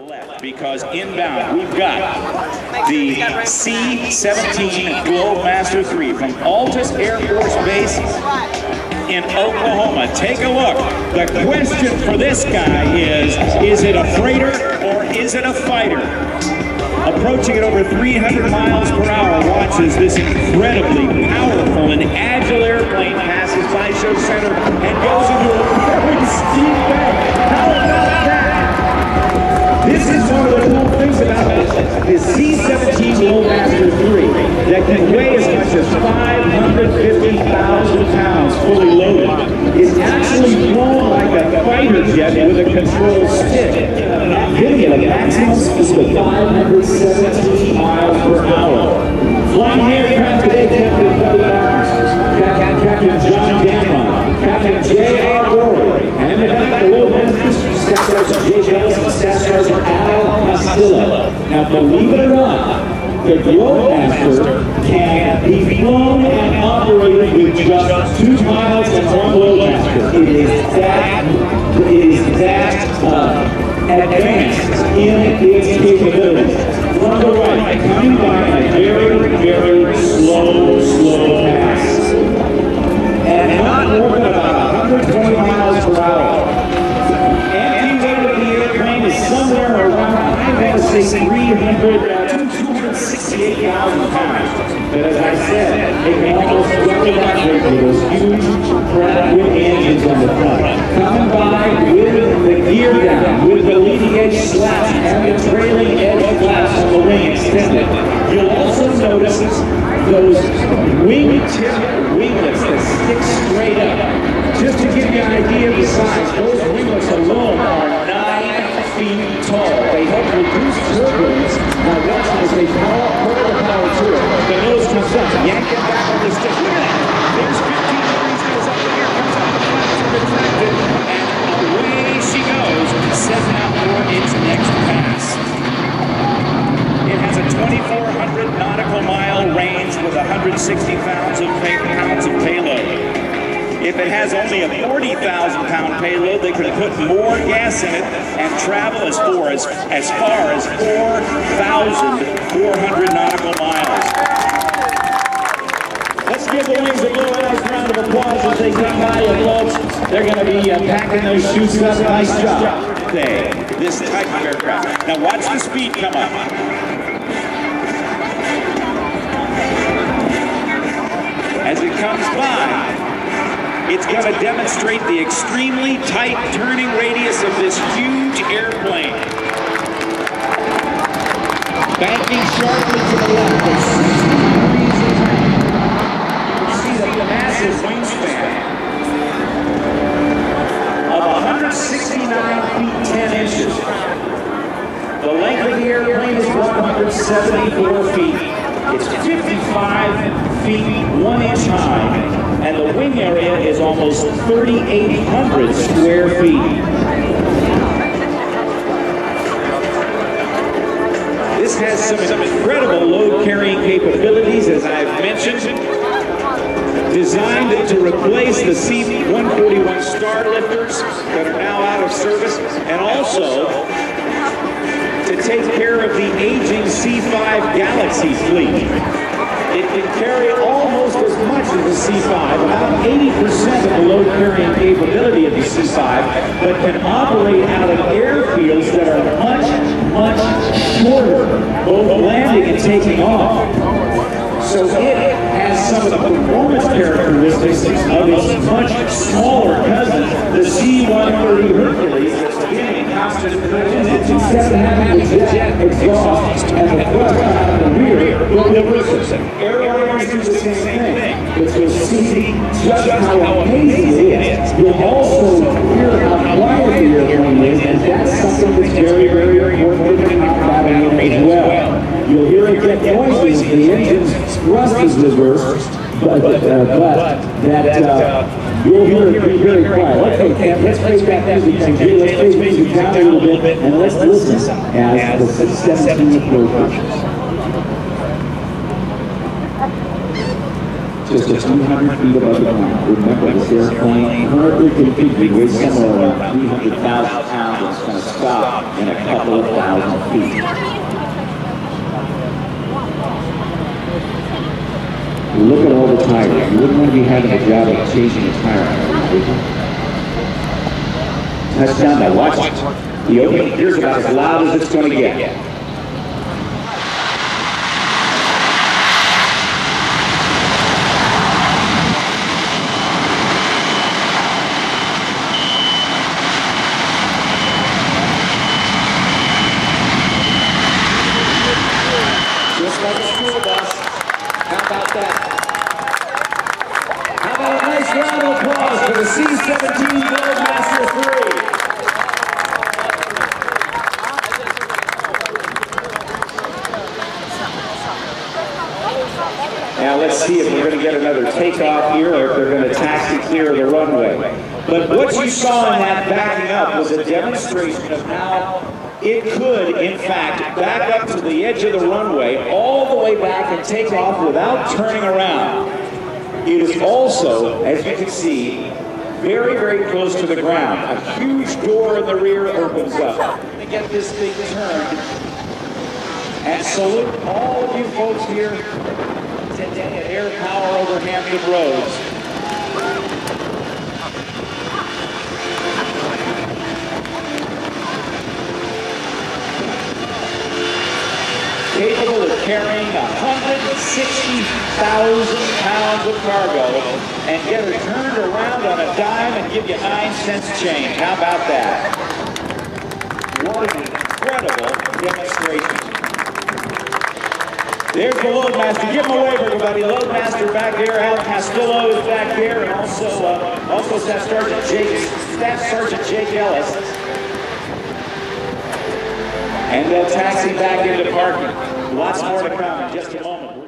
left, because inbound we've got the C-17 Globemaster III from Altus Air Force Base in Oklahoma. Take a look. The question for this guy is it a freighter or is it a fighter? Approaching at over 300 miles per hour, watch as this incredibly powerful and agile airplane passes by show center and goes into a very steep bank. How about that? This is one of the cool things about this C-17 Globemaster III that can weigh as much as 550,000 pounds fully loaded. It's actually flown like a fighter jet with a control stick, giving it a maximum speed of 517 miles per hour. Flying aircraft today, Captain John Gamron, Captain J.R. Rory, and in fact, the Globemasters, Staff Sergeant J. Ellis and Staff Sergeant Al Castillo. Now, believe it or not, the Globemaster can be flown and operated with just 2 pilots and 1 Globemaster. It is that advanced in its capabilities. From the right, coming by a very, very slow pass. And not more than about 120 miles per hour. Empty weight of the airplane is somewhere around, I'm going to say 268,000 pounds. But as I said, it can almost double that weight with those huge Pratt engines on the front. Coming by with the gear down, with the leading edge slats and the trailing edge flaps on the wing extended. You'll also notice those wingtip winglets that stick straight up. Just to give you an idea of the size, those winglets alone are 9 feet tall. They help reduce turbulence by watching as they pull the power to it. The nose comes up, yank it back on the stick. Look at that. There's 15 degrees, goes up here, comes up, the flaps are retracted, and away she goes, setting out for its next pass. It has a 2,400 nautical mile range with 160 pounds of payload. If it has only a 40,000 pound payload, they could put more gas in it and travel as far as 4,400 nautical miles. Let's give the wings a little nice round of applause as they come by you, folks. They're going to be packing those chutes up. Nice job. This type of aircraft. Now watch the speed come up. As it comes by, it's going to demonstrate the extremely tight turning radius of this huge airplane. Banking sharply to the left. You can see the massive wingspan of 169 feet 10 inches. The length of the airplane is 174 feet. It's 55 feet 1 inch high, and the wing area is almost 3,800 square feet. This has some incredible load carrying capabilities, as I've mentioned, designed to replace the C-141 Starlifters that are now out of service, and also to take care of the aging C-5 Galaxy fleet. It can carry almost as much as the C-5, about 80% of the load carrying capability of the C-5, but can operate out of airfields that are much shorter, both landing and taking off. So it has some of the performance characteristics of its much smaller cousin, the C-130 Hercules, that's being in constant collision. Instead of having the jet exhaust and the thrust out of the rear, airliners do the same thing. But you'll see just how amazing it is. You'll also hear how quiet the airplane is, and that's something that's very, very important to talk about as well. You'll hear it get noisy if the engine's thrust is reversed, but you'll hear it be very quiet. Okay, Cam, let's face that music thing. Let's face music down a little bit, and let's listen as the C-17 approaches. just a few hundred feet above the ground. Remember, this airplane currently configured weighs somewhere around 300,000 pounds and it's going to stop in a couple of thousand feet. Look at all the tires. You wouldn't want to be having a job of changing a tire, would you? Touchdown. Now watch. The opening here's about as loud as it's going to get. Just like a school bus. How about that? How about a nice round of applause for the C-17 Globemaster III? Now let's see if we're going to get another takeoff here or if they're going to taxi clear the runway. But what you saw in that backing up was a demonstration of how it could, in fact, back up to the edge of the runway, all the way back and take off without turning around. It is also, as you can see, very, very close to the ground. A huge door in the rear opens up. To get this thing turned. And salute all of you folks here today at Air Power over Hampton Roads. Capable of carrying 160,000 pounds of cargo and get her turned around on a dime and give you 9 cents change. How about that? What an incredible demonstration. There's the Loadmaster. Give him a wave, everybody. Loadmaster back there. Al Castillo is back there, and also Staff Sergeant Jake Ellis. And they'll taxi back into parking. Lots more to come in just a moment.